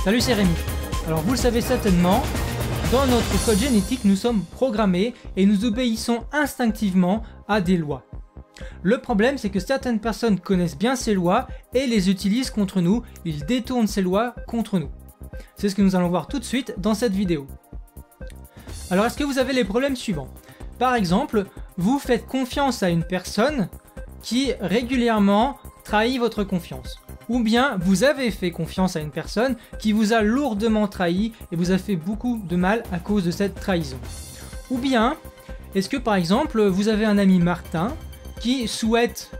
Salut, c'est Rémi. Alors vous le savez certainement, dans notre code génétique, nous sommes programmés et nous obéissons instinctivement à des lois. Le problème, c'est que certaines personnes connaissent bien ces lois et les utilisent contre nous, ils détournent ces lois contre nous. C'est ce que nous allons voir tout de suite dans cette vidéo. Alors est-ce que vous avez les problèmes suivants? Par exemple, vous faites confiance à une personne qui régulièrement trahit votre confiance. Ou bien vous avez fait confiance à une personne qui vous a lourdement trahi et vous a fait beaucoup de mal à cause de cette trahison. Ou bien, est-ce que par exemple vous avez un ami Martin qui souhaite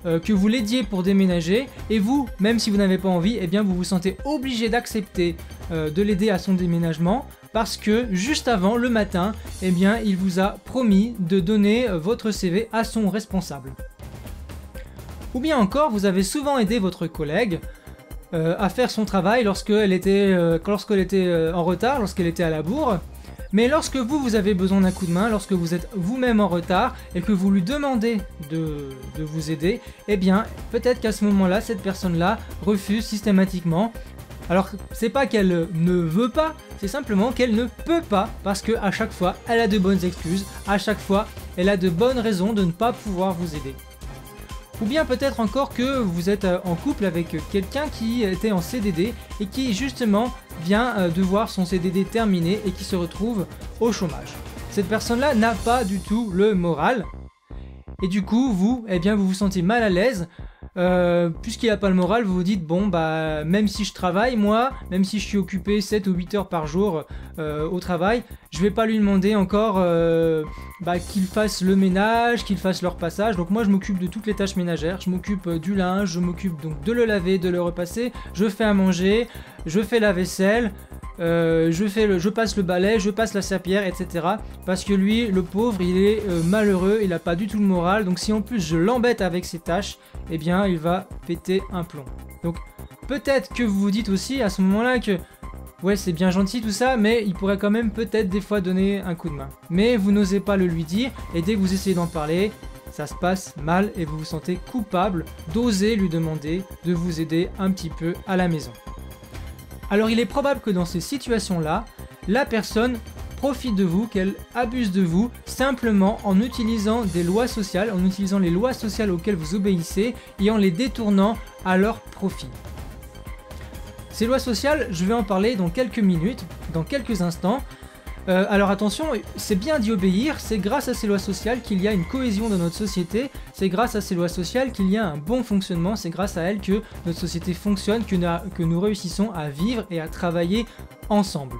que vous l'aidiez pour déménager et vous, même si vous n'avez pas envie, eh bien vous vous sentez obligé d'accepter de l'aider à son déménagement parce que juste avant, le matin, eh bien il vous a promis de donner votre CV à son responsable. Ou bien encore, vous avez souvent aidé votre collègue à faire son travail lorsqu'elle était en retard, lorsqu'elle était à la bourre. Mais lorsque vous avez besoin d'un coup de main, lorsque vous êtes vous-même en retard et que vous lui demandez de vous aider, eh bien peut-être qu'à ce moment-là, cette personne-là refuse systématiquement. Alors c'est pas qu'elle ne veut pas, c'est simplement qu'elle ne peut pas parce qu'à chaque fois, elle a de bonnes excuses, à chaque fois, elle a de bonnes raisons de ne pas pouvoir vous aider. Ou bien peut-être encore que vous êtes en couple avec quelqu'un qui était en CDD et qui justement vient de voir son CDD terminé et qui se retrouve au chômage. Cette personne-là n'a pas du tout le moral et du coup vous vous sentez mal à l'aise. Puisqu'il n'a pas le moral, vous vous dites bon bah même si je travaille moi, même si je suis occupé 7 ou 8 heures par jour au travail, je vais pas lui demander encore qu'il fasse le ménage, qu'il fasse le repassage. Donc moi je m'occupe de toutes les tâches ménagères, je m'occupe du linge, je m'occupe donc de le laver, de le repasser, je fais à manger, je fais la vaisselle, je passe le balai, je passe la serpillière, etc. Parce que lui, le pauvre, il est malheureux, il n'a pas du tout le moral. Donc si en plus je l'embête avec ses tâches, eh bien il va péter un plomb. Donc peut-être que vous vous dites aussi à ce moment-là que ouais c'est bien gentil tout ça, mais il pourrait quand même peut-être des fois donner un coup de main. Mais vous n'osez pas le lui dire et dès que vous essayez d'en parler, ça se passe mal et vous vous sentez coupable d'oser lui demander de vous aider un petit peu à la maison. Alors il est probable que dans ces situations-là, la personne profite de vous, qu'elle abuse de vous, simplement en utilisant des lois sociales, en utilisant les lois sociales auxquelles vous obéissez et en les détournant à leur profit. Ces lois sociales, je vais en parler dans quelques minutes, dans quelques instants. Alors attention, c'est bien d'y obéir, c'est grâce à ces lois sociales qu'il y a une cohésion dans notre société, c'est grâce à ces lois sociales qu'il y a un bon fonctionnement, c'est grâce à elles que notre société fonctionne, que nous réussissons à vivre et à travailler ensemble.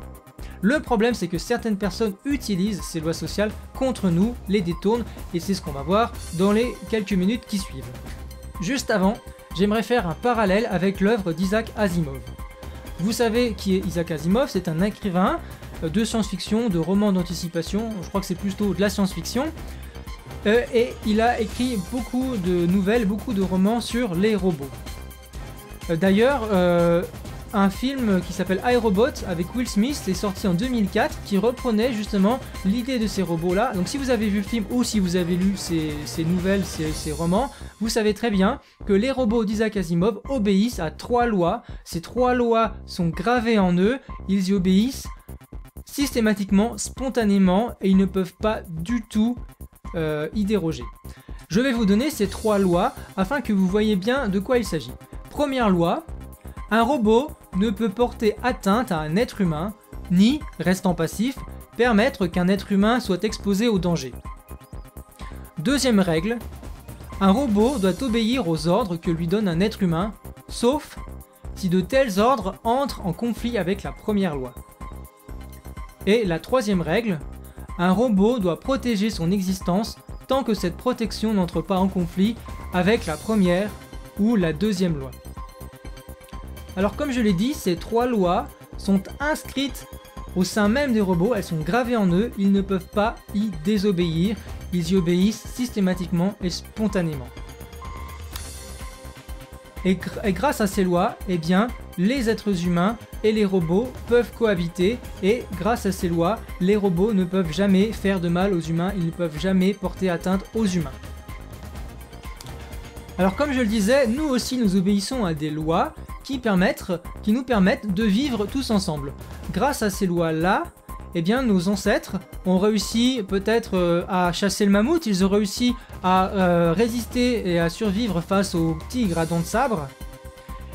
Le problème, c'est que certaines personnes utilisent ces lois sociales contre nous, les détournent, et c'est ce qu'on va voir dans les quelques minutes qui suivent. Juste avant, j'aimerais faire un parallèle avec l'œuvre d'Isaac Asimov. Vous savez qui est Isaac Asimov, c'est un écrivain de science-fiction, de romans d'anticipation, je crois que c'est plutôt de la science-fiction, et il a écrit beaucoup de nouvelles, beaucoup de romans sur les robots. D'ailleurs, un film qui s'appelle iRobot avec Will Smith est sorti en 2004 qui reprenait justement l'idée de ces robots là. Donc si vous avez vu le film ou si vous avez lu ces nouvelles, ces romans, vous savez très bien que les robots d'Isaac Asimov obéissent à 3 lois. Ces 3 lois sont gravées en eux, ils y obéissent systématiquement, spontanément et ils ne peuvent pas du tout y déroger. Je vais vous donner ces 3 lois afin que vous voyez bien de quoi il s'agit. Première loi, un robot ne peut porter atteinte à un être humain, ni, restant passif, permettre qu'un être humain soit exposé au danger. Deuxième règle, un robot doit obéir aux ordres que lui donne un être humain, sauf si de tels ordres entrent en conflit avec la première loi. Et la troisième règle, un robot doit protéger son existence tant que cette protection n'entre pas en conflit avec la première ou la deuxième loi. Alors comme je l'ai dit, ces 3 lois sont inscrites au sein même des robots, elles sont gravées en eux, ils ne peuvent pas y désobéir, ils y obéissent systématiquement et spontanément. Et grâce à ces lois, eh bien, les êtres humains et les robots peuvent cohabiter et grâce à ces lois, les robots ne peuvent jamais faire de mal aux humains, ils ne peuvent jamais porter atteinte aux humains. Alors comme je le disais, nous aussi nous obéissons à des lois qui nous permettent de vivre tous ensemble. Grâce à ces lois-là, eh bien, nos ancêtres ont réussi peut-être à chasser le mammouth, ils ont réussi à résister et à survivre face aux tigres à dents de sabre.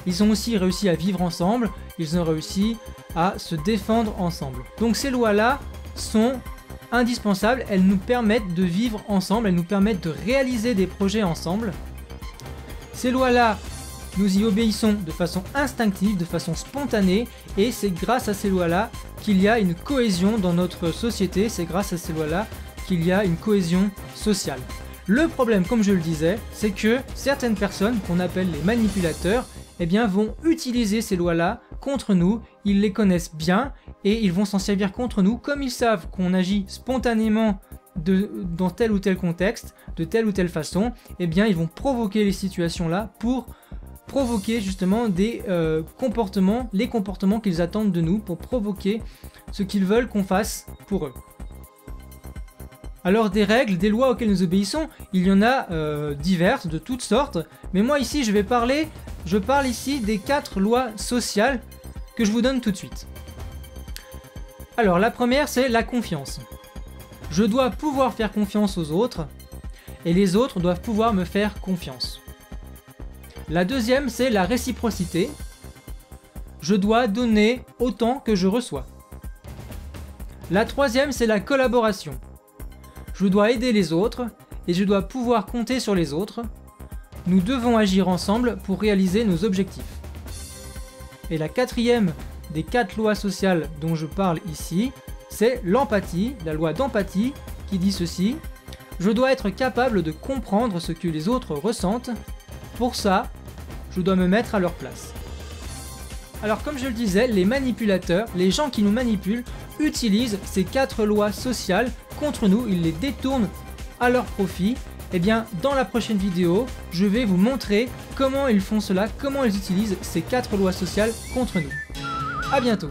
Ils ont aussi réussi à vivre ensemble, ils ont réussi à se défendre ensemble. Donc ces lois-là sont indispensables, elles nous permettent de vivre ensemble, elles nous permettent de réaliser des projets ensemble. Ces lois-là, nous y obéissons de façon instinctive, de façon spontanée, et c'est grâce à ces lois-là qu'il y a une cohésion dans notre société, c'est grâce à ces lois-là qu'il y a une cohésion sociale. Le problème, comme je le disais, c'est que certaines personnes, qu'on appelle les manipulateurs, eh bien, vont utiliser ces lois-là contre nous, ils les connaissent bien, et ils vont s'en servir contre nous, comme ils savent qu'on agit spontanément dans tel ou tel contexte, de telle ou telle façon, eh bien, ils vont provoquer les situations-là pour provoquer justement des comportements, les comportements qu'ils attendent de nous, pour provoquer ce qu'ils veulent qu'on fasse pour eux. Alors des règles, des lois auxquelles nous obéissons, il y en a diverses, de toutes sortes, mais moi ici je parle ici des 4 lois sociales que je vous donne tout de suite. Alors la première, c'est la confiance. Je dois pouvoir faire confiance aux autres, et les autres doivent pouvoir me faire confiance. La deuxième, c'est la réciprocité. Je dois donner autant que je reçois. La troisième, c'est la collaboration. Je dois aider les autres et je dois pouvoir compter sur les autres. Nous devons agir ensemble pour réaliser nos objectifs. Et la quatrième des 4 lois sociales dont je parle ici, c'est l'empathie, la loi d'empathie qui dit ceci. Je dois être capable de comprendre ce que les autres ressentent. Pour ça, je dois me mettre à leur place. Alors comme je le disais, les manipulateurs, les gens qui nous manipulent, utilisent ces 4 lois sociales contre nous, ils les détournent à leur profit. Et bien dans la prochaine vidéo, je vais vous montrer comment ils font cela, comment ils utilisent ces 4 lois sociales contre nous. A bientôt.